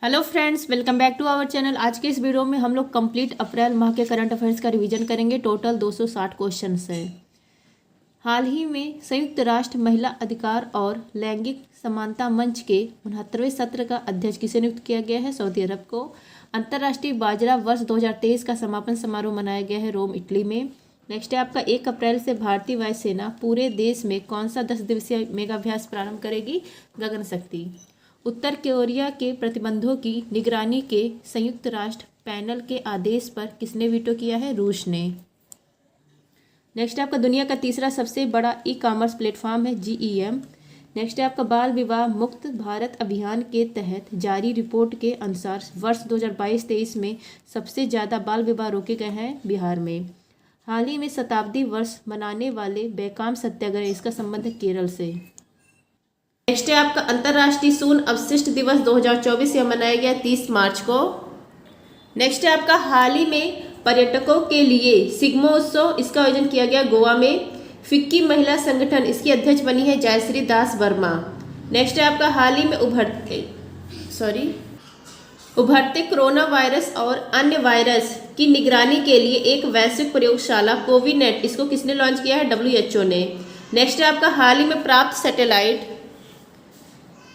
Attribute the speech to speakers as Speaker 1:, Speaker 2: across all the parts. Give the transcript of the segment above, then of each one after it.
Speaker 1: Hello friends, welcome back to our channel. आज के इस वीडियो में हम लोग कंप्लीट अप्रैल माह के करंट अफेयर्स का रिवीजन करेंगे। टोटल 260 क्वेश्चंस हैं। हाल ही में संयुक्त राष्ट्र महिला अधिकार और लैंगिक समानता मंच के 69वें सत्र का अध्यक्ष किसे नियुक्त किया गया है? सऊदी अरब को। अंतर्राष्ट्रीय बाजरा वर्ष 2023 का समापन समारोह मनाया गया है रोम, इटली में। नेक्स्ट है आपका 1 अप्रैल से भारतीय वायुसेना पूरे देश में कौन सा 10 दिवसीय मेगाभ्यास प्रारंभ करेगी? गगन शक्ति। उत्तर कोरिया के प्रतिबंधों की निगरानी के संयुक्त राष्ट्र पैनल के आदेश पर किसने वीटो किया है? रूस ने। नेक्स्ट है आपका दुनिया का तीसरा सबसे बड़ा ई कॉमर्स प्लेटफॉर्म है GEM। नेक्स्ट है आपका बाल विवाह मुक्त भारत अभियान के तहत जारी रिपोर्ट के अनुसार वर्ष 2022-23 में सबसे ज़्यादा बाल विवाह रोके गए हैं बिहार में। हाल ही में शताब्दी वर्ष मनाने वाले बेकाम सत्याग्रह, इसका संबंध है केरल से। नेक्स्ट है आपका अंतर्राष्ट्रीय शून्य अवशिष्ट दिवस 2024, यह मनाया गया 30 मार्च को। नेक्स्ट है आपका हाल ही में पर्यटकों के लिए सिग्मोत्सव, इसका आयोजन किया गया गोवा में। फिक्की महिला संगठन, इसकी अध्यक्ष बनी है जयश्री दास वर्मा। नेक्स्ट है आपका हाल ही में उभरते कोरोना वायरस और अन्य वायरस की निगरानी के लिए एक वैश्विक प्रयोगशाला कोविनेट, इसको किसने लॉन्च किया है? WHO ने। नेक्स्ट है आपका हाल ही में प्राप्त सैटेलाइट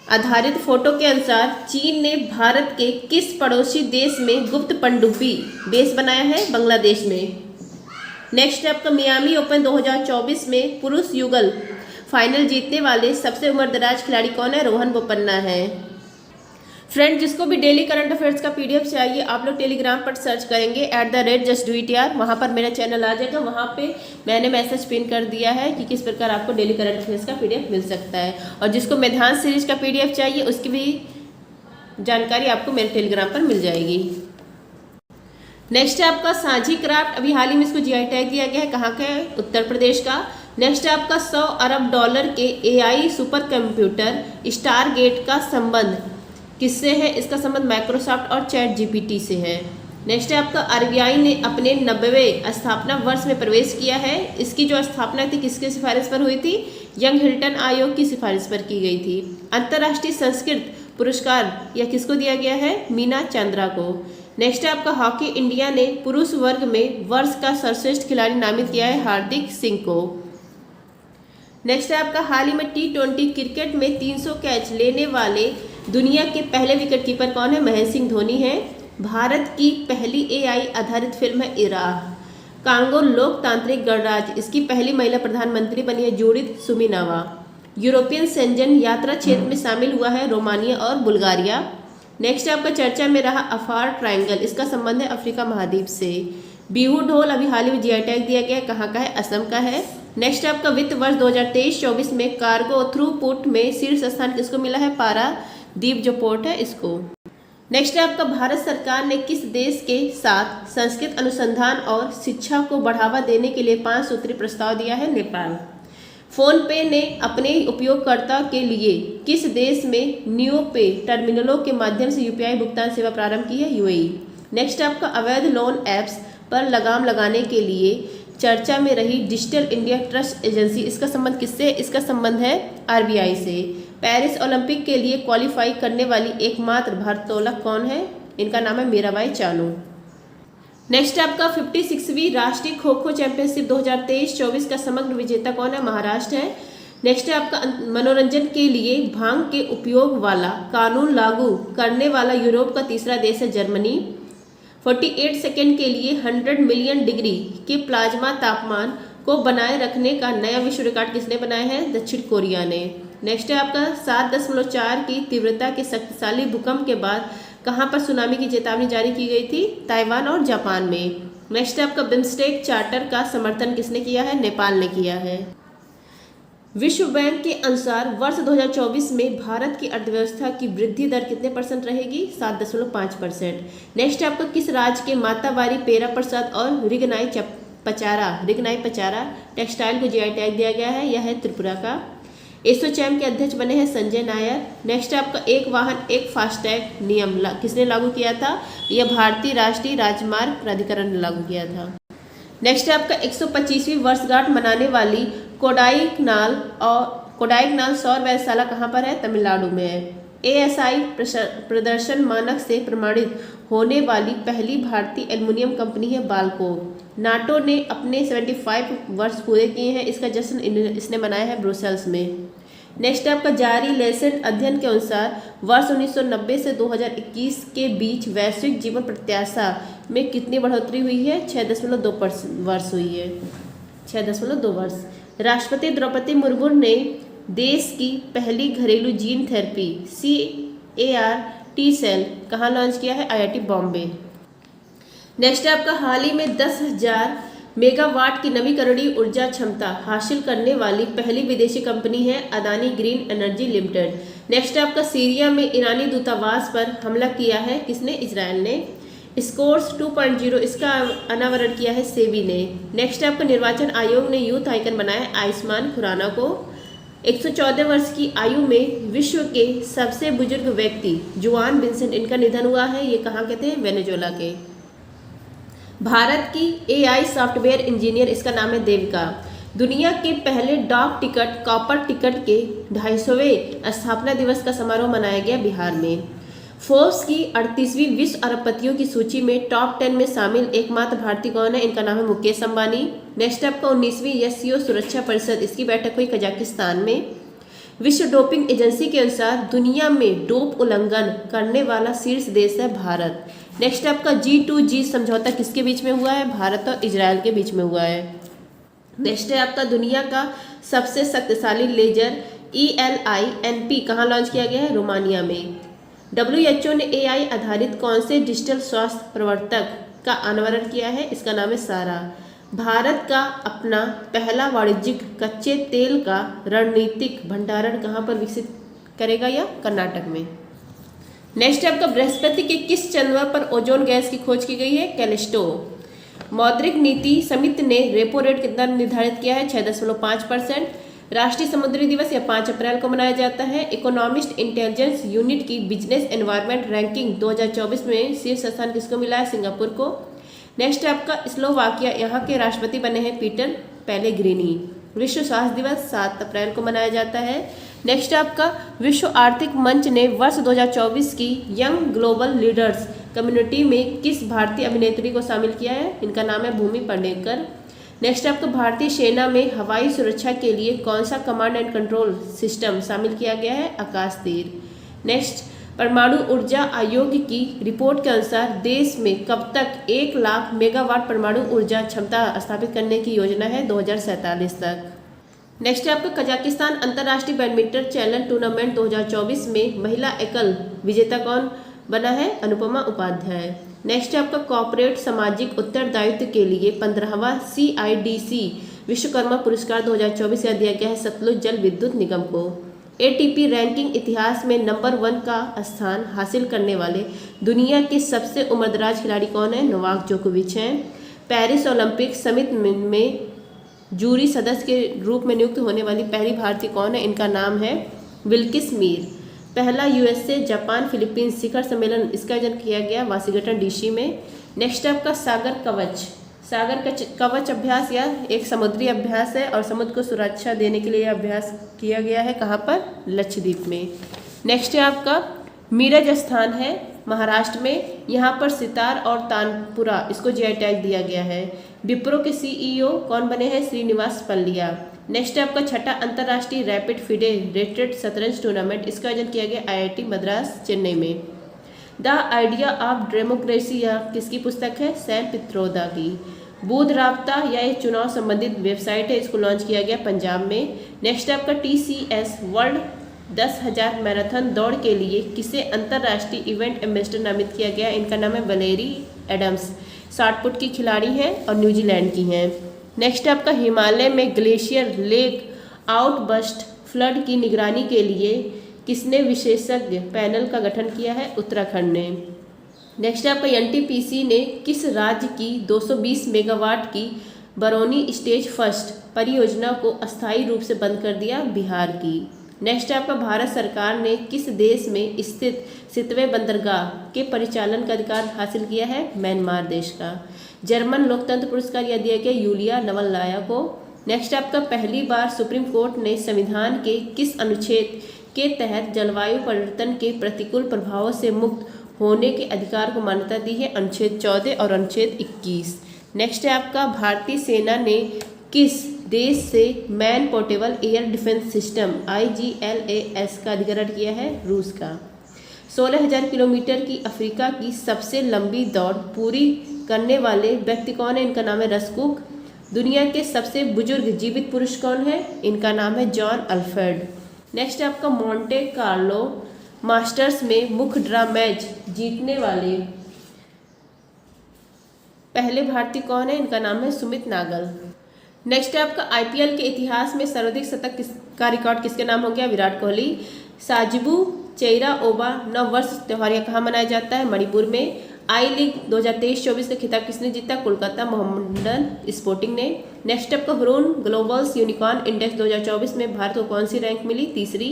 Speaker 1: आधारित फोटो के अनुसार चीन ने भारत के किस पड़ोसी देश में गुप्त पनडुब्बी बेस बनाया है? बांग्लादेश में। नेक्स्ट है आपका मियामी ओपन 2024 में पुरुष युगल फाइनल जीतने वाले सबसे उम्रदराज खिलाड़ी कौन है? रोहन बोपन्ना है। फ्रेंड, जिसको भी डेली करंट अफेयर्स का PDF चाहिए, आप लोग टेलीग्राम पर सर्च करेंगे @justdoityar, वहाँ पर मेरा चैनल आ जाएगा। वहाँ पे मैंने मैसेज पिन कर दिया है कि किस प्रकार आपको डेली करंट अफेयर्स का PDF मिल सकता है। और जिसको मेधांश सीरीज का PDF चाहिए, उसकी भी जानकारी आपको मेरे टेलीग्राम पर मिल जाएगी। नेक्स्ट है आपका सांझी क्राफ्ट, अभी हाल ही में इसको GI टैग दिया गया है। कहाँ का है? उत्तर प्रदेश का। नेक्स्ट है आपका $100 अरब के AI सुपर कंप्यूटर स्टारगेट का संबंध किससे है? इसका संबंध माइक्रोसॉफ्ट और ChatGPT से है। नेक्स्ट है आपका RBI ने अपने 90वें स्थापना वर्ष में प्रवेश किया है। इसकी जो स्थापना थी किसकी सिफारिश पर हुई थी? यंग हिल्टन आयोग की सिफारिश पर की गई थी। अंतर्राष्ट्रीय संस्कृत पुरस्कार यह किसको दिया गया है? मीना चांद्रा को। नेक्स्ट है आपका हॉकी इंडिया ने पुरुष वर्ग में वर्ष का सर्वश्रेष्ठ खिलाड़ी नामित किया है हार्दिक सिंह को। नेक्स्ट है आपका हाल ही में T20 क्रिकेट में 300 कैच लेने वाले दुनिया के पहले विकेटकीपर कौन है? महेंद्र सिंह धोनी है। भारत की पहली AI आधारित फिल्म है इराह। कांगो लोकतांत्रिक गणराज्य, इसकी पहली महिला प्रधानमंत्री बनी है जूडिथ सुमिनावा। यूरोपियन सेंजन यात्रा क्षेत्र में शामिल हुआ है रोमानिया और बुल्गारिया। नेक्स्ट आपका चर्चा में रहा अफार ट्रायंगल, इसका संबंध है अफ्रीका महाद्वीप से। बिहू ढोल अभी हाल ही में GI टैग दिया गया है। कहाँ का है? असम का है। नेक्स्ट आपका वित्त वर्ष 2023-24 में कार्गो थ्रूपुट में शीर्ष स्थान किसको मिला है? पारादीप जो पोर्ट है, इसको। नेक्स्ट है आपका भारत सरकार ने किस देश के साथ संस्कृत अनुसंधान और शिक्षा को बढ़ावा देने के लिए 5 सूत्रीय प्रस्ताव दिया है? नेपाल। फोन पे ने अपने उपयोगकर्ता के लिए किस देश में नियो पे टर्मिनलों के माध्यम से UPI भुगतान सेवा प्रारंभ की है? UAE। नेक्स्ट आपका अवैध लोन ऐप्स पर लगाम लगाने के लिए चर्चा में रही डिजिटल इंडिया ट्रस्ट एजेंसी, इसका संबंध किससे? इसका संबंध है RBI से। पेरिस ओलंपिक के लिए क्वालिफाई करने वाली एकमात्र भारोत्तोलक कौन है? इनका नाम है मीराबाई चानू। नेक्स्ट आपका 56वीं राष्ट्रीय खो खो चैंपियनशिप 2023-24 का समग्र विजेता कौन है? महाराष्ट्र है। नेक्स्ट है आपका मनोरंजन के लिए भांग के उपयोग वाला कानून लागू करने वाला यूरोप का तीसरा देश है जर्मनी। 48 सेकेंड के लिए 100 मिलियन डिग्री के प्लाज्मा तापमान को बनाए रखने का नया विश्व रिकॉर्ड किसने बनाया है? दक्षिण कोरिया ने। नेक्स्ट है आपका 7.4 की तीव्रता के शक्तिशाली भूकंप के बाद कहां पर सुनामी की चेतावनी जारी की गई थी? ताइवान और जापान में। नेक्स्ट है आपका बिम्स्टेक चार्टर का समर्थन किसने किया है? नेपाल ने किया है। विश्व बैंक के अनुसार वर्ष 2024 में भारत की अर्थव्यवस्था की वृद्धि दर कितने % रहेगी? 7.5%। नेक्स्ट आपका किस राज्य के मातावारी पेरा प्रसाद और रिगनाई पचारा टेक्सटाइल को GI टैग दिया गया है? यह है त्रिपुरा का। एसोचैम के अध्यक्ष बने हैं संजय नायर। नेक्स्ट आपका एक वाहन एक फास्टैग नियम किसने लागू किया था? यह भारतीय राष्ट्रीय राजमार्ग प्राधिकरण ने लागू किया था। नेक्स्ट आपका 125वीं वर्षगांठ मनाने वाली कोडाईकनाल सौर व्यवसायशाला कहाँ पर है? तमिलनाडु में है। ASI प्रदर्शन मानक से प्रमाणित होने वाली पहली भारतीय एल्युमिनियम कंपनी है बाल्को। नाटो ने अपने 75 वर्ष पूरे किए हैं, इसका जश्न इसने मनाया है ब्रुसेल्स में। नेक्स्ट आपका जारी लेसेंट अध्ययन के अनुसार वर्ष 1990 से 2021 के बीच वैश्विक जीवन प्रत्याशा में कितनी बढ़ोतरी हुई है? 6.2 वर्ष हुई है, 6.2 वर्ष। राष्ट्रपति द्रौपदी मुर्मू ने देश की पहली घरेलू जीन थेरेपी CAR T-सेल कहाँ लॉन्च किया है? IIT बॉम्बे। नेक्स्ट आपका हाल ही में 10,000 मेगावाट की नवीकरणीय ऊर्जा क्षमता हासिल करने वाली पहली विदेशी कंपनी है Adani green energy limited. Next आपका सीरिया में ईरानी दूतावास पर हमला किया है किसने? इजराइल ने। स्कोर्स 2.0 इसका अनावरण किया है सेबी ने। नेक्स्ट आपका निर्वाचन आयोग ने यूथ आइकन बनाया है आयुष्मान खुराना को। 114 वर्ष की आयु में विश्व के सबसे बुजुर्ग व्यक्ति जुआन विंसेंट इनका निधन हुआ है। ये कहाँ के थे? वेनेजुएला के। भारत की AI सॉफ्टवेयर इंजीनियर, इसका नाम है देविका। दुनिया के पहले डाक टिकट कॉपर टिकट के 250वें स्थापना दिवस का समारोह मनाया गया बिहार में। फोर्ब्स की 38वीं विश्व अरबपतियों की सूची में टॉप 10 में शामिल एकमात्र भारतीय कौन है? इनका नाम है मुकेश अंबानी। नेक्स्ट आपका 19वीं SCO सुरक्षा परिषद, इसकी बैठक हुई कजाकिस्तान में। विश्व डोपिंग एजेंसी के अनुसार दुनिया में डोप उल्लंघन करने वाला शीर्ष देश है भारत। नेक्स्ट आपका G2G समझौता किसके बीच में हुआ है? भारत और इजराइल के बीच में हुआ है। नेक्स्ट है आपका दुनिया का सबसे शक्तिशाली लेजर ELINP कहाँ लॉन्च किया गया है? रोमानिया में। WHO ने AI आधारित कौन से डिजिटल स्वास्थ्य प्रवर्तक का अनावरण किया है? इसका नाम है सारा। भारत का अपना पहला वाणिज्यिक कच्चे तेल का रणनीतिक भंडारण कहाँ पर विकसित करेगा? या कर्नाटक में। नेक्स्ट आपका बृहस्पति के किस चंद्रमा पर ओजोन गैस की खोज की गई है? कैलिस्टो। मौद्रिक नीति समिति ने रेपो रेट कितना निर्धारित किया है? 6.5%। राष्ट्रीय समुद्री दिवस या 5 अप्रैल को मनाया जाता है। इकोनॉमिस्ट इंटेलिजेंस यूनिट की बिजनेस एनवायरनमेंट रैंकिंग 2024 में शीर्ष स्थान किसको मिला है? सिंगापुर को। नेक्स्ट आपका स्लोवाकिया, यहाँ के राष्ट्रपति बने हैं पीटर पेलेग्रिनी। विश्व स्वास्थ्य दिवस 7 अप्रैल को मनाया जाता है। नेक्स्ट आपका विश्व आर्थिक मंच ने वर्ष 2024 की यंग ग्लोबल लीडर्स कम्युनिटी में किस भारतीय अभिनेत्री को शामिल किया है? इनका नाम है भूमि पेडनेकर। नेक्स्ट आपको भारतीय सेना में हवाई सुरक्षा के लिए कौन सा कमांड एंड कंट्रोल सिस्टम शामिल किया गया है? आकाश तीर। नेक्स्ट परमाणु ऊर्जा आयोग की रिपोर्ट के अनुसार देश में कब तक 1 लाख मेगावाट परमाणु ऊर्जा क्षमता स्थापित करने की योजना है? 2047 तक। नेक्स्ट है आपका कजाकिस्तान अंतर्राष्ट्रीय बैडमिंटन चैलेंज टूर्नामेंट 2024 में महिला एकल विजेता कौन बना है? अनुपमा उपाध्याय। नेक्स्ट है आपका कॉर्पोरेट सामाजिक उत्तरदायित्व के लिए 15वां CIDC विश्वकर्मा पुरस्कार 2024 का दिया गया है सतलुज जल विद्युत निगम को। ATP रैंकिंग इतिहास में नंबर 1 का स्थान हासिल करने वाले दुनिया के सबसे उम्रदराज खिलाड़ी कौन है? नोवाक जोकोविच हैं। पेरिस ओलंपिक समिति में जूरी सदस्य के रूप में नियुक्त होने वाली पहली भारतीय कौन है? इनका नाम है बिल्किस मीर। पहला USA जापान फिलीपींस शिखर सम्मेलन इसका आयोजन किया गया वाशिंगटन DC में। नेक्स्ट आपका सागर कवच। सागर कवच अभ्यास या एक समुद्री अभ्यास है और समुद्र को सुरक्षा देने के लिए अभ्यास किया गया है कहाँ पर? लक्षद्वीप में। नेक्स्ट है आपका मीरज स्थान है महाराष्ट्र में, यहाँ पर सितार और तानपुरा इसको GI टैग दिया गया है। विप्रो के CEO कौन बने हैं? श्रीनिवास पल्लिया। नेक्स्ट आपका छठा अंतर्राष्ट्रीय रैपिड फेडरेटेड शतरंज टूर्नामेंट इसका आयोजन किया गया IIT मद्रास चेन्नई में। द आइडिया ऑफ डेमोक्रेसी या किसकी पुस्तक है? सैम पित्रोदा की। बूथ राब्ता या एक चुनाव संबंधित वेबसाइट है, इसको लॉन्च किया गया पंजाब में। नेक्स्ट आपका TCS वर्ल्ड 10,000 मैराथन दौड़ के लिए किसे अंतर्राष्ट्रीय इवेंट एम्बेसडर नामित किया गया? इनका नाम है वलेरी एडम्स। शॉटपुट की खिलाड़ी हैं और न्यूजीलैंड की हैं। नेक्स्ट आपका हिमालय में ग्लेशियर लेक आउटबस्ट फ्लड की निगरानी के लिए किसने विशेषज्ञ पैनल का गठन किया है? उत्तराखंड ने। नेक्स्ट आपका NTPC ने किस राज्य की 220 मेगावाट की बरौनी स्टेज फर्स्ट परियोजना को अस्थायी रूप से बंद कर दिया? बिहार की। नेक्स्ट आपका भारत सरकार ने किस देश में स्थित सितवे बंदरगाह के परिचालन का अधिकार हासिल किया है? म्यांमार देश का। जर्मन लोकतंत्र पुरस्कार यह दिया गया यूलिया नवलनाया को। नेक्स्ट आपका पहली बार सुप्रीम कोर्ट ने संविधान के किस अनुच्छेद के तहत जलवायु परिवर्तन के प्रतिकूल प्रभावों से मुक्त होने के अधिकार को मान्यता दी है, अनुच्छेद 14 और अनुच्छेद 21। नेक्स्ट है आपका, भारतीय सेना ने किस देश से man portable air defence system IGLAS का अधिग्रहण किया है? रूस का। 16,000 किलोमीटर की अफ्रीका की सबसे लंबी दौड़ पूरी करने वाले व्यक्ति कौन है? इनका नाम है रस कुक। दुनिया के सबसे बुजुर्ग जीवित पुरुष कौन है? इनका नाम है जॉन अल्फ्रेड। नेक्स्ट है आपका, मोंटे कार्लो मास्टर्स में मुख्य ड्रा मैच जीतने वाले पहले भारतीय कौन है? इनका नाम है सुमित नागल। नेक्स्ट है आपका, IPL के इतिहास में सर्वाधिक शतक का रिकॉर्ड किसके नाम हो गया? विराट कोहली। साजिबू चेरा ओबा नव वर्ष त्योहार यह कहाँ मनाया जाता है? मणिपुर में। आई लीग 2023-24 का खिताब किसने जीता? कोलकाता मोहम्मडन स्पोर्टिंग ने। नेक्स्ट आपका, हुरून ग्लोबल्स यूनिकॉर्न इंडेक्स 2024 में भारत को कौन सी रैंक मिली? तीसरी।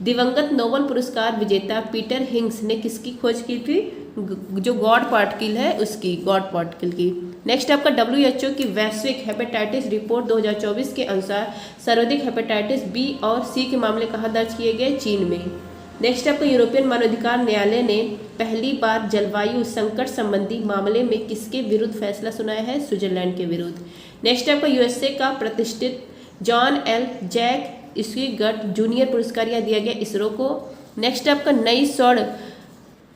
Speaker 1: दिवंगत नोबेल पुरस्कार विजेता पीटर हिंग्स ने किसकी खोज की थी? जो गॉड पार्टिकल है उसकी, गॉड पार्टिकल की। नेक्स्ट आपका, WHO की वैश्विक हेपेटाइटिस रिपोर्ट 2024 के अनुसार सर्वाधिक हेपेटाइटिस B और C के मामले कहाँ दर्ज किए गए? चीन में। नेक्स्ट आपका, यूरोपियन मानवाधिकार न्यायालय ने पहली बार जलवायु संकट संबंधी मामले में किसके विरुद्ध फैसला सुनाया है? स्विट्जरलैंड के विरुद्ध। नेक्स्ट आपका, USA का प्रतिष्ठित जॉन L जैक स्क्विगट जूनियर पुरस्कार यह दिया गया इसरो को। नेक्स्ट आपका, नई स्वर्ण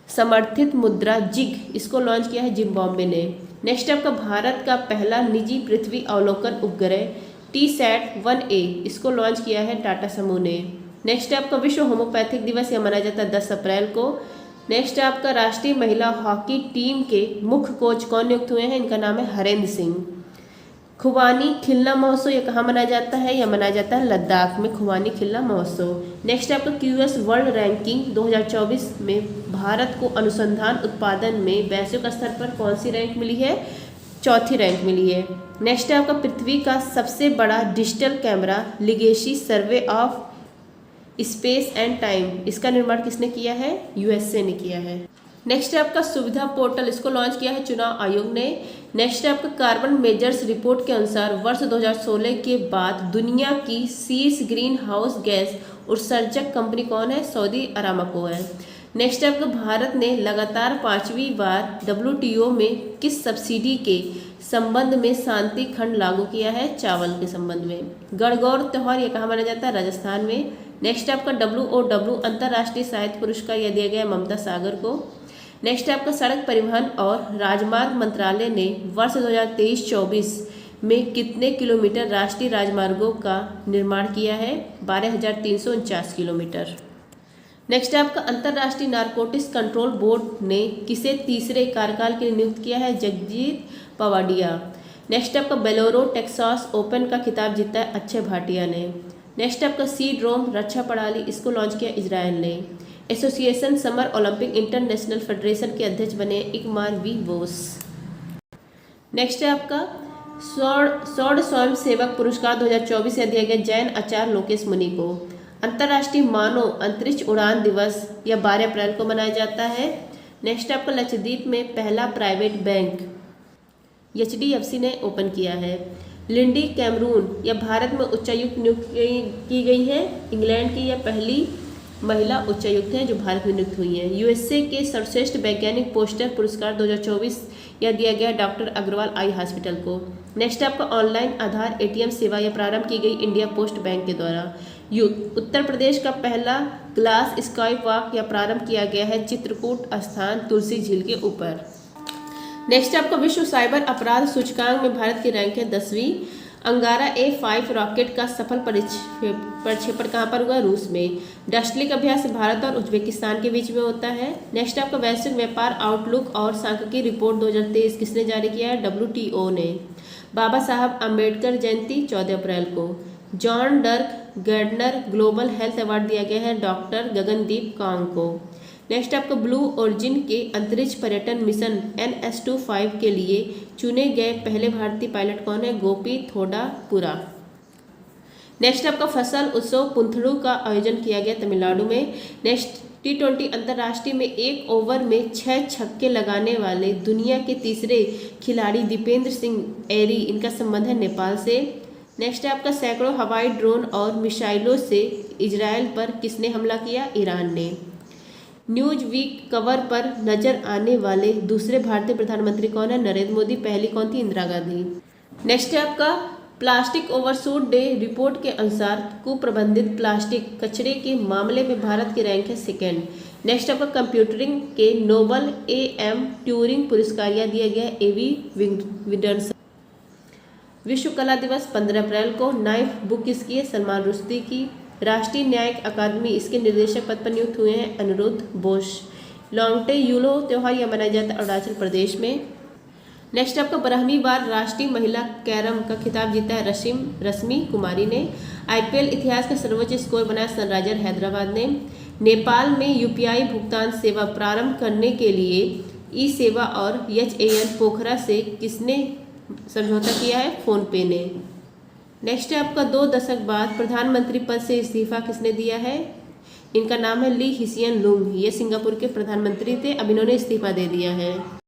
Speaker 1: समर्थित मुद्रा जिग इसको लॉन्च किया है जिम्बाब्वे ने। नेक्स्ट आपका, भारत का पहला निजी पृथ्वी अवलोकन उपग्रह TSAT-1A इसको लॉन्च किया है टाटा समूह ने। नेक्स्ट आपका, विश्व होम्योपैथिक दिवस यह मनाया जाता है 10 अप्रैल को। नेक्स्ट आपका, राष्ट्रीय महिला हॉकी टीम के मुख्य कोच कौन नियुक्त हुए हैं? इनका नाम है हरेंद्र सिंह। खुबानी खिलना महोत्सव यह कहाँ मनाया जाता है? यह मनाया जाता है लद्दाख में, खुबानी खिलना महोत्सव। नेक्स्ट आपका, QS वर्ल्ड रैंकिंग 2024 में भारत को अनुसंधान उत्पादन में वैश्विक स्तर पर कौन सी रैंक मिली है? चौथी रैंक मिली है। नेक्स्ट है आपका, पृथ्वी का सबसे बड़ा digital camera legacy survey of space and time इसका निर्माण किसने किया है? USA ने किया है। नेक्स्ट है आपका, सुविधा पोर्टल इसको लॉन्च किया है चुनाव आयोग ने। नेक्स्ट है आपका, कार्बन मेजर्स रिपोर्ट के अनुसार वर्ष 2016 के बाद दुनिया की शीर्ष ग्रीन हाउस गैस उत्सर्जक कंपनी कौन है? सऊदी अरामको है। नेक्स्ट है आपका, भारत ने लगातार 5वीं बार WTO में किस सब्सिडी के संबंध में शांति खंड लागू किया है? चावल के संबंध में। गणगौर त्योहार यह कहाँ मनाया जाता है? राजस्थान में। नेक्स्ट आपका, WOW अंतर्राष्ट्रीय साहित्य पुरस्कार यह दिया गया ममता सागर को। नेक्स्ट आपका, सड़क परिवहन और राजमार्ग मंत्रालय ने वर्ष 2023-24 में कितने किलोमीटर राष्ट्रीय राजमार्गों का निर्माण किया है? 12,349 किलोमीटर। नेक्स्ट आपका, अंतर्राष्ट्रीय नारकोटिक्स कंट्रोल बोर्ड ने किसे तीसरे कार्यकाल के लिए नियुक्त किया है? जगजीत पवाडिया। नेक्स्ट आपका, बेलोरो टेक्सास ओपन का खिताब जीता है अक्षय भाटिया ने। नेक्स्ट आपका, सीड्रोम रक्षा प्रणाली इसको लॉन्च किया इजरायल ने। Association summer Olympic international federation के अध्यक्ष बने इकमार वी बोस। नेक्स्ट है आपका, स्वर्ण स्वयं सेवक पुरस्कार 2024 से दिया गया जैन आचार्य लोकेश मुनि को। अंतर्राष्ट्रीय मानव अंतरिक्ष उड़ान दिवस यह 12 अप्रैल को मनाया जाता है। नेक्स्ट आपका, लक्षद्वीप में पहला प्राइवेट बैंक HDFC ने ओपन किया है। लिंडी कैमरून यह भारत में उच्चायुक्त नियुक्त की गई है। इंग्लैंड की यह पहली महिला उच्चायुक्त हैं जो भारत में नियुक्त हुई हैं। USA के सर्वश्रेष्ठ वैज्ञानिक पोस्टर पुरस्कार 2024 यह दिया गया डॉक्टर अग्रवाल आई हॉस्पिटल को। नेक्स्ट आपका, ऑनलाइन आधार ATM सेवा यह प्रारंभ की गई इंडिया पोस्ट बैंक के द्वारा। उत्तर प्रदेश का पहला ग्लास स्काई वॉक यह प्रारंभ किया गया है चित्रकूट स्थान तुलसी झील के ऊपर। नेक्स्ट आपका, विश्व साइबर अपराध सूचकांक में भारत की रैंक है 10वीं। अंगारा A5 रॉकेट का सफल प्रक्षेपण कहाँ पर हुआ? रूस में। डस्टलिक अभ्यास भारत और उज्बेकिस्तान के बीच में होता है। नेक्स्ट आपका, वैश्विक व्यापार आउटलुक और सांख्यिकी रिपोर्ट 2023 किसने जारी किया है? WTO ने। बाबा साहब अम्बेडकर जयंती 14 अप्रैल को। John Dirk Gairdner Global Health Award दिया गया है डॉक्टर गगनदीप कांग को। नेक्स्ट आपका, ब्लू ओरिजिन के अंतरिक्ष पर्यटन मिशन NS-25 के लिए चुने गए पहले भारतीय पायलट कौन है? गोपी थोडापुरा। नेक्स्ट आपका, फसल उत्सव पुंथड़ू का आयोजन किया गया तमिलनाडु में। नेक्स्ट, T20 अंतर्राष्ट्रीय में 1 ओवर में 6 छक्के लगाने वाले दुनिया के तीसरे खिलाड़ी दीपेंद्र सिंह एरी इनका संबंध है नेपाल से। नेक्स्ट है आपका, सैकड़ों हवाई ड्रोन और मिसाइलों से इजराइल पर किसने हमला किया? ईरान ने। न्यूज वीक कवर पर नजर आने वाले दूसरे भारतीय प्रधानमंत्री कौन है? नरेंद्र मोदी। पहली कौन थी? इंदिरा गांधी। नेक्स्ट है आपका प्लास्टिक ओवरशूट डे रिपोर्ट के अनुसार कुप्रबंधित प्लास्टिक कचरे के मामले में भारत की रैंक है सेकेंड। नेक्स्ट आपका कंप्यूटरिंग के नोबल AM ट्यूरिंग पुरस्कार यह दिया गया है एवी विंडरसन। विश्व कला दिवस 15 अप्रैल को। नाइफ बुक किसकी है? सलमान रुश्दी की। राष्ट्रीय न्यायिक अकादमी इसके निर्देशक पद पर नियुक्त हुए हैं अनिरुद्ध बोस। लॉन्गटे यूलो त्यौहार यह मनाया जाता है अरुणाचल प्रदेश में। नेक्स्ट आपका 12वीं बार राष्ट्रीय महिला कैरम का खिताब जीता है रश्मि कुमारी ने। IPL इतिहास का सर्वोच्च स्कोर बनाया सनराइजर हैदराबाद ने। नेपाल में UPI भुगतान सेवा प्रारंभ करने के लिए ई-सेवा और HAL पोखरा से किसने समझौता किया है? फोन पे ने। नेक्स्ट है आपका 2 दशक बाद प्रधानमंत्री पद से इस्तीफा किसने दिया है? इनका नाम है ली हिसियन लुंग। ये सिंगापुर के प्रधानमंत्री थे, अब इन्होंने इस्तीफा दे दिया है।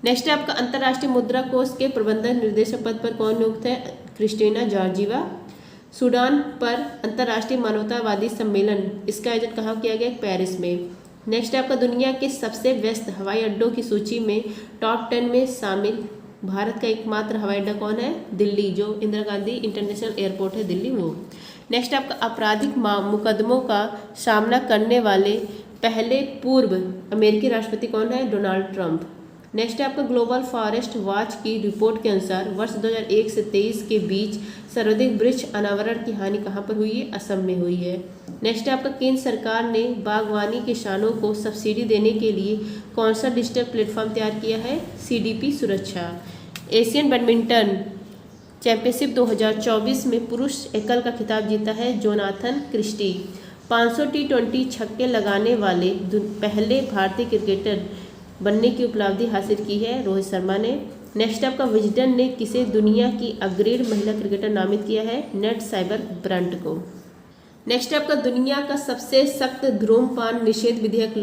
Speaker 1: नेक्स्ट है आपका अंतर्राष्ट्रीय मुद्रा कोष के प्रबंधक निर्देशक पद पर कौन नियुक्त है? Christina Georgieva. सूडान पर अंतर्राष्ट्रीय मानवतावादी सम्मेलन इसका आयोजन कहाँ किया गया? पेरिस में। नेक्स्ट है आपका दुनिया के सबसे व्यस्त हवाई अड्डों की सूची में टॉप 10 में शामिल भारत का एकमात्र हवाई अड्डा कौन है? दिल्ली, जो इंदिरा गांधी इंटरनेशनल एयरपोर्ट है दिल्ली वो। नेक्स्ट आपका आपराधिक मुकदमों का सामना करने वाले पहले पूर्व अमेरिकी राष्ट्रपति कौन है? Donald Trump. नेक्स्ट है आपका ग्लोबल फॉरेस्ट वॉच की रिपोर्ट के अनुसार वर्ष 2001 से 23 के बीच सर्वाधिक वृक्ष अनावरण की हानि कहाँ पर हुई है? असम में हुई है। नेक्स्ट है आपका केंद्र सरकार ने बागवानी किसानों को सब्सिडी देने के लिए कौन सा डिजिटल प्लेटफॉर्म तैयार किया है? CDP सुरक्षा। एशियन बैडमिंटन चैंपियनशिप 2024 में पुरुष एकल का खिताब जीता है जोनाथन क्रिस्टी। 500 T20 छक्के लगाने वाले पहले भारतीय क्रिकेटर बनने की उपलब्धि हासिल की है रोहित शर्मा ने। नेक्स्ट आपका विजडन ने किसे दुनिया की अग्रणी महिला क्रिकेटर नामित किया है? नेट साइबर ब्रंट को। नेक्स्ट आपका दुनिया का सबसे सख्त धूम्रपान निषेध विधेयक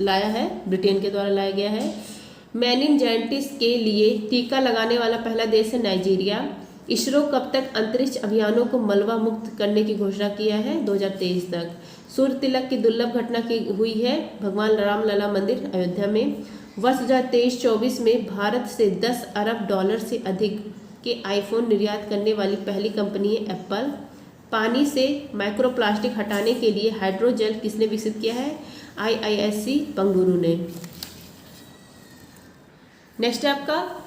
Speaker 1: लाया है, ब्रिटेन के द्वारा लाया गया है। मेनिनजाइटिस के लिए टीका लगाने वाला पहला देश है नाइजीरिया। इसरो कब तक अंतरिक्ष अभियानों को मलबा मुक्त करने की घोषणा किया है? 2023 तक। सूर्य तिलक की दुर्लभ घटना की हुई है भगवान रामलला मंदिर अयोध्या में। वर्ष 2023-24 में भारत से $10 अरब से अधिक के आईफोन निर्यात करने वाली पहली कंपनी है एप्पल। पानी से माइक्रोप्लास्टिक हटाने के लिए हाइड्रोजेल किसने विकसित किया है? IISc बेंगलुरु ने। नेक्स्ट आपका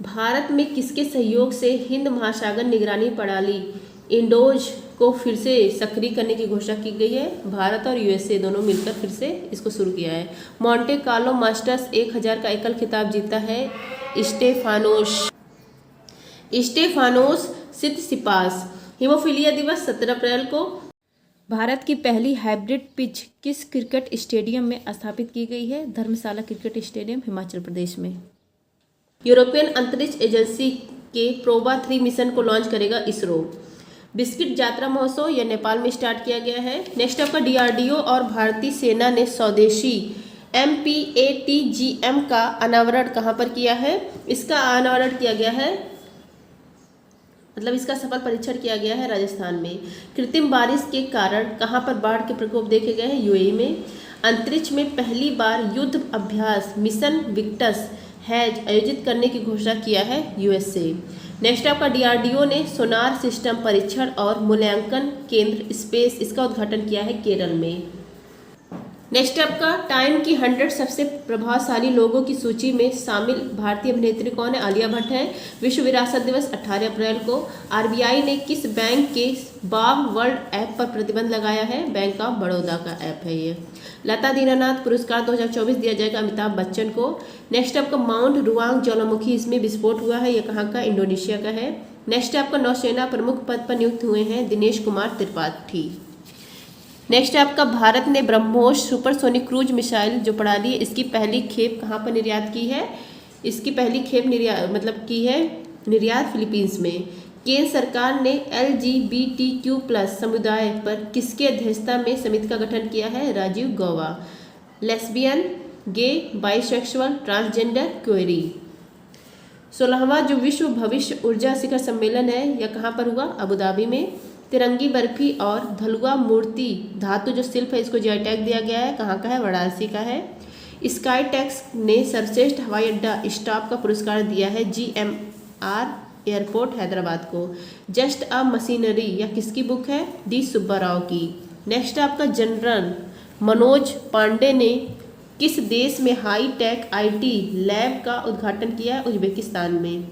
Speaker 1: भारत में किसके सहयोग से हिंद महासागर निगरानी प्रणाली इंडोज को फिर से सक्रिय करने की घोषणा की गई है? भारत और USA दोनों मिलकर फिर से इसको शुरू किया है। मॉन्टे कार्लो मास्टर्स 1000 का एकल खिताब जीता है स्टेफानोस सितसिपास। हीमोफीलिया दिवस 17 अप्रैल को। भारत की पहली हाइब्रिड पिच किस क्रिकेट स्टेडियम में स्थापित की गई है? धर्मशाला क्रिकेट स्टेडियम हिमाचल प्रदेश में। यूरोपियन अंतरिक्ष एजेंसी के प्रोबा 3 मिशन को लॉन्च करेगा इसरो। बिस्किट यात्रा महोत्सव यह नेपाल में स्टार्ट किया गया है। नेक्स्ट आपका DRDO और भारतीय सेना ने स्वदेशी MPATGM का अनावरण कहाँ पर किया है? इसका अनावरण किया गया है इसका सफल परीक्षण किया गया है राजस्थान में। कृत्रिम बारिश के कारण कहाँ पर बाढ़ के प्रकोप देखे गए हैं? UAE में। अंतरिक्ष में पहली बार युद्ध अभ्यास मिशन विक्टस हैज आयोजित करने की घोषणा किया है USA। नेक्स्ट आपका DRDO ने सोनार सिस्टम परीक्षण और मूल्यांकन केंद्र स्पेस इसका उद्घाटन किया है केरल में। नेक्स्ट आपका टाइम की 100 सबसे प्रभावशाली लोगों की सूची में शामिल भारतीय अभिनेत्री कौन है? आलिया भट्ट है। विश्व विरासत दिवस 18 अप्रैल को। RBI ने किस बैंक के बाघ वर्ल्ड ऐप पर प्रतिबंध लगाया है? बैंक ऑफ बड़ौदा का ऐप है ये। लता दीनानाथ पुरस्कार 2024 दिया जाएगा अमिताभ बच्चन को। नेक्स्ट आपका माउंट रुआंग ज्वालामुखी इसमें विस्फोट हुआ है, यह कहाँ का? इंडोनेशिया का है। नेक्स्ट आपका नौसेना प्रमुख पद पर नियुक्त हुए हैं दिनेश कुमार त्रिपाठी। नेक्स्ट आपका भारत ने ब्रह्मोस सुपरसोनिक क्रूज मिसाइल जो प्रणाली है इसकी पहली खेप कहाँ पर निर्यात की है? इसकी पहली खेप निर्यात फिलीपींस में। केंद्र सरकार ने LGBTQ+ समुदाय पर किसकी अध्यक्षता में समिति का गठन किया है? राजीव गौबा। लेस्बियन, गे, बाइसेक्सुअल, ट्रांसजेंडर, क्वेरी। 16वां जो विश्व भविष्य ऊर्जा शिखर सम्मेलन है यह कहाँ पर हुआ? अबू धाबी में। तिरंगी बर्फी और धलुआ मूर्ति धातु जो शिल्प है इसको जीआई टैग दिया गया है। कहाँ का है? वाराणसी का है। स्काई टैक्स ने सर्वश्रेष्ठ हवाई अड्डा स्टाफ का पुरस्कार दिया है GMR एयरपोर्ट हैदराबाद को। जस्ट अ मशीनरी या किसकी बुक है? डी सुब्बा राव की। नेक्स्ट आपका जनरल मनोज पांडे ने किस देश में हाई टेक IT लैब का उद्घाटन किया है? उज्बेकिस्तान में।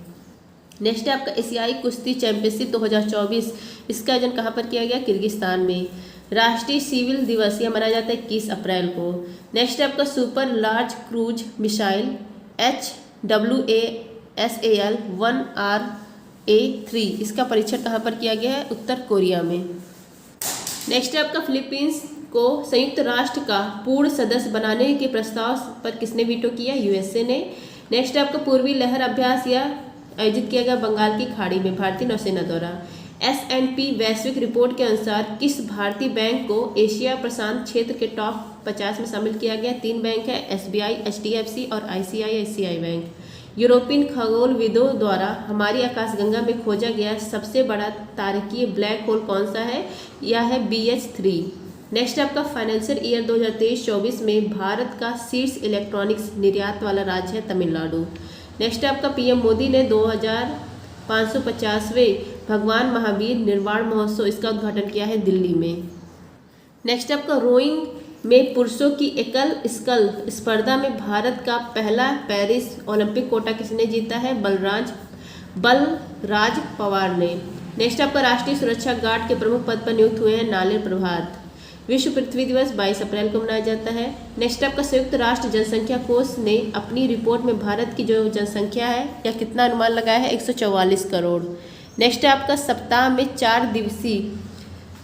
Speaker 1: नेक्स्ट है आपका एशियाई कुश्ती चैंपियनशिप 2024, इसका आयोजन कहाँ पर किया गया? किर्गिस्तान में। राष्ट्रीय सिविल दिवस यह मनाया जाता है 21 अप्रैल को। नेक्स्ट है आपका super large cruise missile HWASAL 1RA3, इसका परीक्षण कहाँ पर किया गया है? उत्तर कोरिया में। नेक्स्ट है आपका फिलीपींस को संयुक्त राष्ट्र का पूर्ण सदस्य बनाने के प्रस्ताव पर किसने वीटो किया? USA ने। नेक्स्ट है आपका पूर्वी लहर अभ्यास या आयोजित किया गया बंगाल की खाड़ी में भारतीय नौसेना द्वारा। S&P वैश्विक रिपोर्ट के अनुसार किस भारतीय बैंक को एशिया प्रशांत क्षेत्र के टॉप 50 में शामिल किया गया? 3 बैंक है, SBI, HDFC और ICICI बैंक। यूरोपियन खगोलविदों द्वारा हमारी आकाशगंगा में खोजा गया सबसे बड़ा तारकीय ब्लैक होल कौन सा है? यह है BH3। नेक्स्ट आपका फाइनेंशियल ईयर 2023-24 में भारत का शीर्ष इलेक्ट्रॉनिक्स निर्यात वाला राज्य है तमिलनाडु। नेक्स्ट आपका PM मोदी ने 2550वें भगवान महावीर निर्वाण महोत्सव इसका उद्घाटन किया है दिल्ली में। नेक्स्ट आपका रोइंग में पुरुषों की एकल स्कल स्पर्धा में भारत का पहला पेरिस ओलंपिक कोटा किसने जीता है? बलराज पवार ने। नेक्स्ट आपका राष्ट्रीय सुरक्षा गार्ड के प्रमुख पद पर नियुक्त हुए हैं नालिर प्रभात। विश्व पृथ्वी दिवस 22 अप्रैल को मनाया जाता है। नेक्स्ट आपका संयुक्त राष्ट्र जनसंख्या कोष ने अपनी रिपोर्ट में भारत की जो जनसंख्या है या कितना अनुमान लगाया है? 144 करोड़। नेक्स्ट है आपका सप्ताह में 4 दिवसीय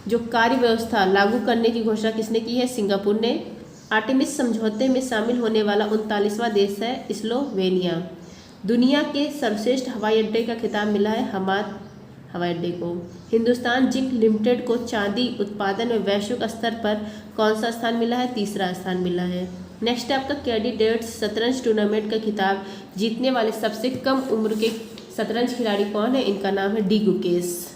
Speaker 1: जो कार्य व्यवस्था लागू करने की घोषणा किसने की है? सिंगापुर ने। आर्टेमिस समझौते में शामिल होने वाला 39वां देश है स्लोवेनिया। दुनिया के सर्वश्रेष्ठ हवाई अड्डे का खिताब मिला है हमाद हवाई अड्डे को। हिंदुस्तान जिंक लिमिटेड को चांदी उत्पादन में वैश्विक स्तर पर कौन सा स्थान मिला है? 3रा स्थान मिला है। नेक्स्ट आपका कैंडिडेट्स शतरंज टूर्नामेंट का खिताब जीतने वाले सबसे कम उम्र के शतरंज खिलाड़ी कौन है? इनका नाम है डी गुकेश।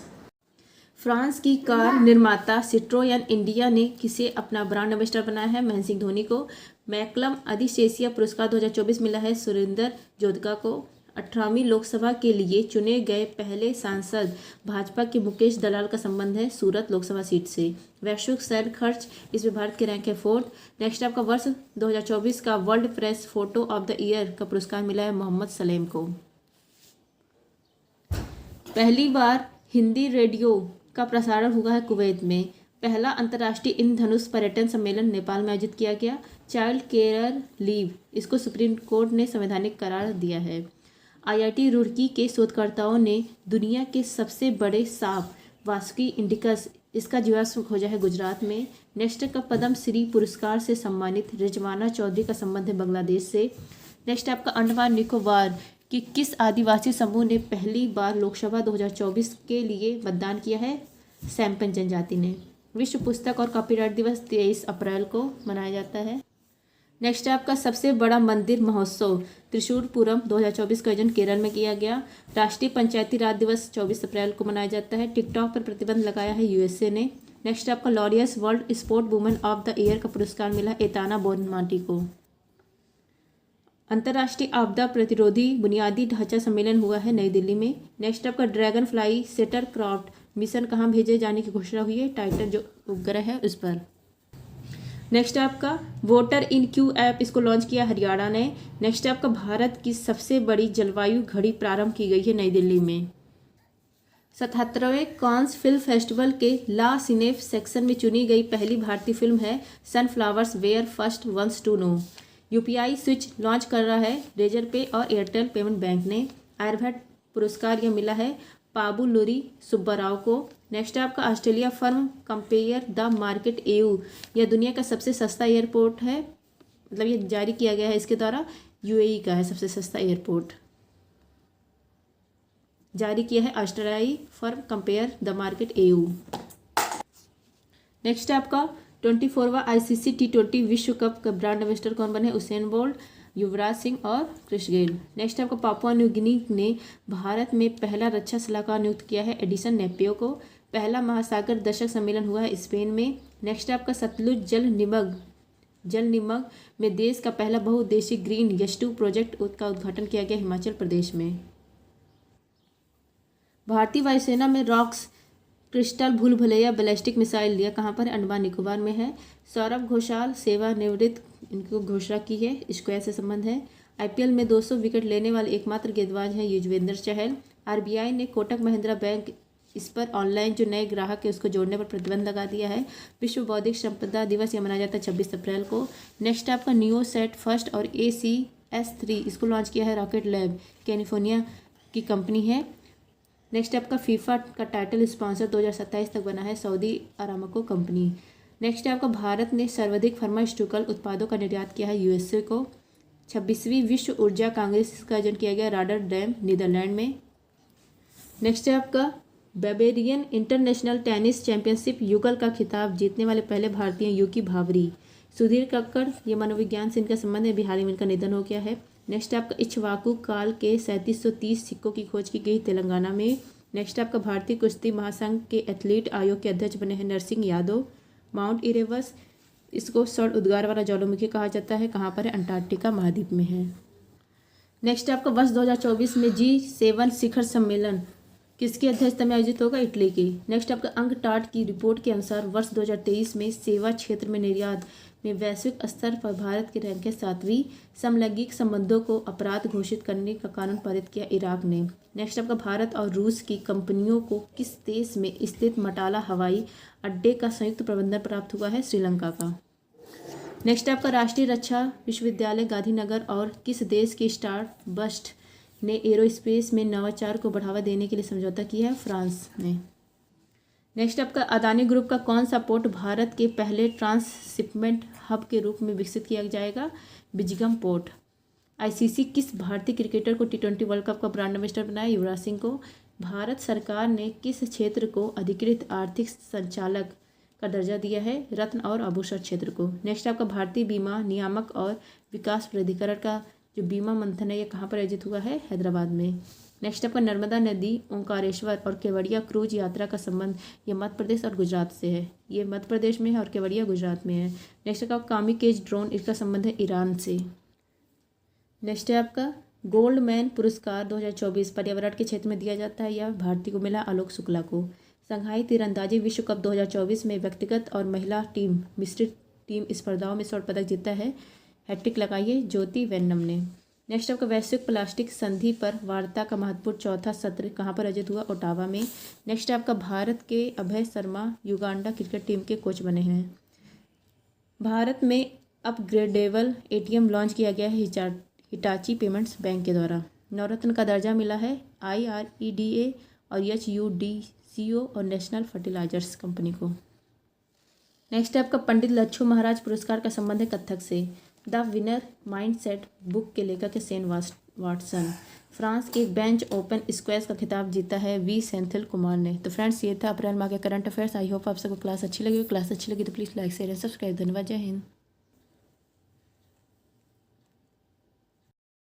Speaker 1: फ्रांस की कार निर्माता सिट्रोयन इंडिया ने किसे अपना ब्रांड एम्बेसडर बनाया है? महेंद्र सिंह धोनी को। मैकलम अधिशेषीय पुरस्कार 2024 मिला है सुरेंद्र जोधका को। 18वीं लोकसभा के लिए चुने गए पहले सांसद भाजपा के मुकेश दलाल का संबंध है सूरत लोकसभा सीट से। वैश्विक सैन्य खर्च इसमें भारत के रैंक है 4th। नेक्स्ट आपका वर्ष 2024 का world press photo of the year का पुरस्कार मिला है मोहम्मद सलेम को। पहली बार हिंदी रेडियो का प्रसारण हुआ है कुवैत में। पहला अंतर्राष्ट्रीय इंद्रधनुष पर्यटन सम्मेलन नेपाल में आयोजित किया गया। चाइल्ड केयर लीव इसको सुप्रीम कोर्ट ने संवैधानिक करार दिया है। IIT रुड़की के शोधकर्ताओं ने दुनिया के सबसे बड़े सांप वासुकी इंडिकस इसका जीवाश्म खोजा है गुजरात में। नेक्स्ट का पद्म श्री पुरस्कार से सम्मानित रिजवाना चौधरी का संबंध है बांग्लादेश से। नेक्स्ट आपका अंडमान निकोबार कि किस आदिवासी समूह ने पहली बार लोकसभा 2024 के लिए मतदान किया है? सैम्पन जनजाति ने। विश्व पुस्तक और कॉपीराइट दिवस 23 अप्रैल को मनाया जाता है। नेक्स्ट आपका सबसे बड़ा मंदिर महोत्सव त्रिशूरपुरम 2024 का आयोजन केरल में किया गया। राष्ट्रीय पंचायती राज दिवस 24 अप्रैल को मनाया जाता है। टिकटॉक पर प्रतिबंध लगाया है USA ने। नेक्स्ट आपका Laureus world sport women of the year का पुरस्कार मिला एताना बोनमाटी को। अंतर्राष्ट्रीय आपदा प्रतिरोधी बुनियादी ढांचा सम्मेलन हुआ है नई दिल्ली में। नेक्स्ट आपका ड्रैगन फ्लाई सेटर क्राफ्ट मिशन कहाँ भेजे जाने की घोषणा हुई है? टाइटन जो उपग्रह है उस पर। नेक्स्ट आपका वोटर इन क्यू ऐप इसको लॉन्च किया हरियाणा ने। नेक्स्ट आपका भारत की सबसे बड़ी जलवायु घड़ी प्रारंभ की गई है नई दिल्ली में। 77वें कांस फिल्म फेस्टिवल के ला सिनेफ सेक्शन में चुनी गई पहली भारतीय फिल्म है sunflowers were first ones to know. UPI switch launch कर रहा है रेजर पे और एयरटेल पेमेंट बैंक ने। आयुर्वेद पुरस्कार यह मिला है पाबुलूरी सुब्बाराव को। नेक्स्ट आपका Australia firm compare the market EU यह दुनिया का सबसे सस्ता एयरपोर्ट है, मतलब ये जारी किया गया है इसके द्वारा। UAE का है सबसे सस्ता एयरपोर्ट, जारी किया है ऑस्ट्रेलियाई firm compare the market EU। Next आपका 24वां ICC T20 विश्व कप का ब्रांड एम्बेसडर कौन बने? उसेन बोल्ट, युवराज सिंह और क्रिस गेल। नेक्स्ट आपका पापुआ न्यू गिनी ने भारत में पहला रक्षा सलाहकार नियुक्त किया है एडिसन नेपियो को। पहला महासागर दशक सम्मेलन हुआ है स्पेन में। नेक्स्ट है आपका सतलुज जल निमग में देश का पहला बहुउद्देशीय ग्रीन यशटू प्रोजेक्ट का उद्घाटन किया गया हिमाचल प्रदेश में। भारतीय वायुसेना में रॉक्स क्रिस्टल भूल भुलैया बैलिस्टिक मिसाइल लिया कहाँ पर, अंडमान निकोबार में है। सौरभ घोषाल सेवानिवृत्त इनको घोषणा की है, स्क्वायर से संबंध है। आईपीएल में 200 विकेट लेने वाले एकमात्र गेंदबाज हैं युजवेंद्र चहल। आरबीआई ने कोटक महिंद्रा बैंक इस पर ऑनलाइन जो नए ग्राहक है उसको जोड़ने पर प्रतिबंध लगा दिया है। विश्व बौद्धिक संपदा दिवस यह मनाया जाता है 26 अप्रैल को। नेक्स्ट आपका नियोसेट फर्स्ट और ACS3 इसको लॉन्च किया है रॉकेट लैब कैलिफोर्निया की कंपनी है। नेक्स्ट आपका फीफा का टाइटल स्पॉन्सर 2027 तक बना है सऊदी अरामको कंपनी। नेक्स्ट आपका भारत ने सर्वाधिक फार्मास्यूटिकल उत्पादों का निर्यात किया है यूएसए को। 26वीं विश्व ऊर्जा कांग्रेस का आयोजन किया गया रॉटरडैम नीदरलैंड में। नेक्स्ट है आपका बावेरियन इंटरनेशनल टेनिस चैंपियनशिप युगल का खिताब जीतने वाले पहले भारतीय युकी भावरी। सुधीर कक्कड़ ये मनोविज्ञान से इनका संबंध है, हाल ही में इनका निधन हो गया है। नेक्स्ट आपका इक्ष्वाकु काल के 3730 सिक्कों की खोज की गई तेलंगाना में। नेक्स्ट आपका भारतीय कुश्ती महासंघ के एथलीट आयोग के अध्यक्ष बने हैं नरसिंह यादव। माउंट इरेबस इसको स्वर्ण उद्गार वाला ज्वालामुखी कहा जाता है, कहाँ पर है, अंटार्कटिका महाद्वीप में है। नेक्स्ट आपका वर्ष 2024 में G7 शिखर सम्मेलन किसकी अध्यक्षता में आयोजित होगा, इटली की। नेक्स्ट आपका अंगटाट की रिपोर्ट के अनुसार वर्ष 2023 में सेवा क्षेत्र में निर्यात में वैश्विक स्तर पर भारत की रैंक है 7वीं। समलैंगिक संबंधों को अपराध घोषित करने का कानून पारित किया इराक ने। नेक्स्ट आपका भारत और रूस की कंपनियों को किस देश में स्थित मटाला हवाई अड्डे का संयुक्त प्रबंधन प्राप्त हुआ है, श्रीलंका का। नेक्स्ट आपका राष्ट्रीय रक्षा विश्वविद्यालय गांधीनगर और किस देश की स्टारबस्ट ने एरोस्पेस में नवाचार को बढ़ावा देने के लिए समझौता किया है, फ्रांस ने। नेक्स्ट आपका अदानी ग्रुप का कौन सा पोर्ट भारत के पहले ट्रांसशिपमेंट हब के रूप में विकसित किया जाएगा, बिजगम पोर्ट। आईसीसी किस भारतीय क्रिकेटर को T20 वर्ल्ड कप का ब्रांड एम्बेसडर बनाया, युवराज सिंह को। भारत सरकार ने किस क्षेत्र को अधिकृत आर्थिक संचालक का दर्जा दिया है, रत्न और आभूषण क्षेत्र को। नेक्स्ट आपका भारतीय बीमा नियामक और विकास प्राधिकरण का जो बीमा मंथन है ये कहाँ पर आयोजित हुआ है, हैदराबाद में। नेक्स्ट आपका नर्मदा नदी ओंकारेश्वर और केवड़िया क्रूज यात्रा का संबंध ये मध्य प्रदेश और गुजरात से है, ये मध्य प्रदेश में है और केवड़िया गुजरात में है। नेक्स्ट आपका कामिकेज ड्रोन इसका संबंध है ईरान से। नेक्स्ट है आपका गोल्डमैन पुरस्कार 2024 पर्यावरण के क्षेत्र में दिया जाता है, यह भारतीय को मिला आलोक शुक्ला को। संघाई तीरंदाजी विश्व कप 2024 में व्यक्तिगत और महिला टीम मिश्रित टीम स्पर्धाओं में स्वर्ण पदक जीता है, हैट्रिक लगाइए ज्योति वेन्नम ने। नेक्स्ट आपका वैश्विक प्लास्टिक संधि पर वार्ता का महत्वपूर्ण चौथा सत्र कहाँ पर आयोजित हुआ, ओटावा में। नेक्स्ट आपका भारत के Abhay Sharma Uganda cricket team के कोच बने हैं। भारत में अपग्रेडेबल ATM लॉन्च किया गया है हिटाची पेमेंट्स बैंक के द्वारा। नवरत्न का दर्जा मिला है IREDA और HUDCO और नेशनल फर्टिलाइजर्स कंपनी को। नेक्स्ट आपका पंडित लच्छू महाराज पुरस्कार का संबंध है कथक से। द विनर माइंडसेट बुक के लेखक है सेन वाटसन। फ्रांस के बेंच ओपन स्क्वैश का खिताब जीता है V सेंथिल कुमार ने। तो फ्रेंड्स ये था अप्रैल माह के करंट अफेयर्स। आई होप आप सबको क्लास अच्छी लगी। क्लास अच्छी लगी तो please like share and subscribe. धन्यवाद, जय हिंद।